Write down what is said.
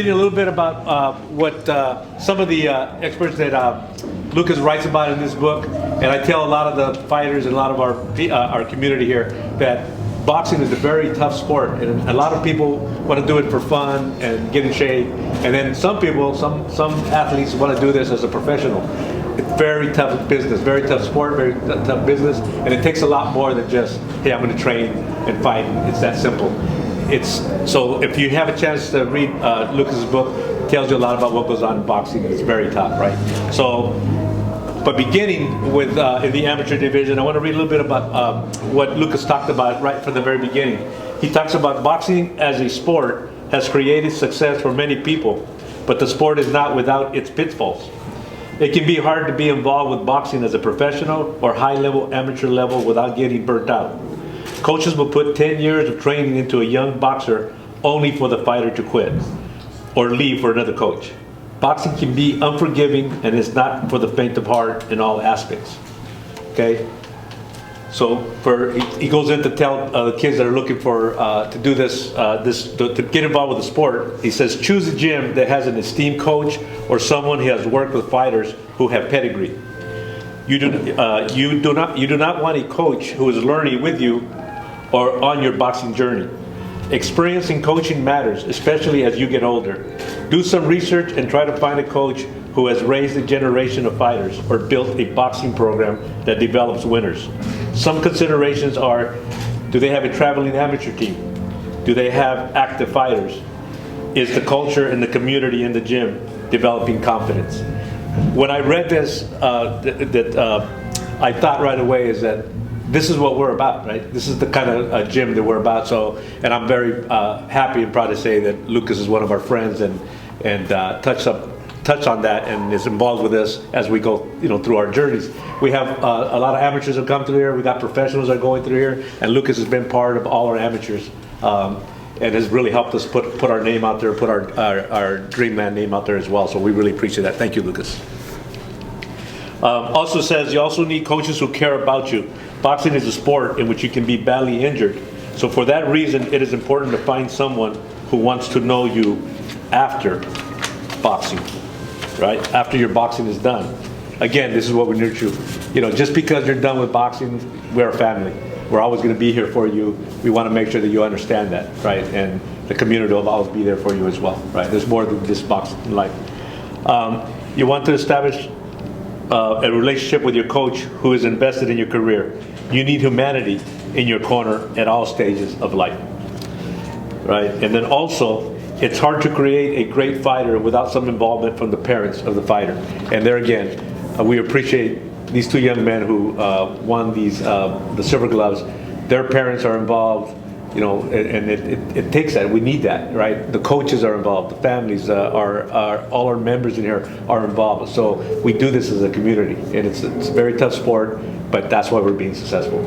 A little bit about what some of the experts that Lucas writes about in this book, and I tell a lot of the fighters and a lot of our community here that boxing is a very tough sport, and a lot of people want to do it for fun and get in shape, and then some people, some athletes want to do this as a professional. It's very tough business, very tough sport, very tough business, and it takes a lot more than just, hey, I'm going to train and fight. It's that simple. So if you have a chance to read Lucas's book, it tells you a lot about what goes on in boxing. It's very tough, right? So, but beginning with in the amateur division, I want to read a little bit about what Lucas talked about right from the very beginning. He talks about boxing as a sport has created success for many people, but the sport is not without its pitfalls. It can be hard to be involved with boxing as a professional or high-level amateur level without getting burnt out. Coaches will put 10 years of training into a young boxer only for the fighter to quit or leave for another coach. Boxing can be unforgiving and is not for the faint of heart in all aspects. Okay? So he goes in to tell the kids that are looking for to do this, to get involved with the sport. He says, choose a gym that has an esteemed coach or someone who has worked with fighters who have pedigree. You do not want a coach who is learning with you or on your boxing journey. Experience in coaching matters, especially as you get older. Do some research and try to find a coach who has raised a generation of fighters or built a boxing program that develops winners. Some considerations are, do they have a traveling amateur team? Do they have active fighters? Is the culture and the community in the gym developing confidence? When I read this, I thought right away is that this is what we're about, right? This is the kind of gym that we're about. So, and I'm very happy and proud to say that Lucas is one of our friends and touch on that and is involved with us as we go, through our journeys. We have a lot of amateurs that come through here. We got professionals that are going through here, and Lucas has been part of all our amateurs and has really helped us put our name out there, put our Dreamland name out there as well. So we really appreciate that. Thank you, Lucas. Also says you also need coaches who care about you. Boxing is a sport in which you can be badly injured. So for that reason, it is important to find someone who wants to know you after boxing, right? After your boxing is done. Again, this is what we nurture. Just because you're done with boxing, we're a family. We're always going to be here for you. We want to make sure that you understand that, right? And the community will always be there for you as well, right? There's more than just boxing in life. You want to establish a relationship with your coach who is invested in your career. You need humanity in your corner at all stages of life, right? And then also, it's hard to create a great fighter without some involvement from the parents of the fighter. And there again, we appreciate these two young men who won the silver gloves. Their parents are involved, and it takes that. We need that, right? The coaches are involved, the families are all our members in here are involved. So we do this as a community, and it's a very tough sport, but that's why we're being successful.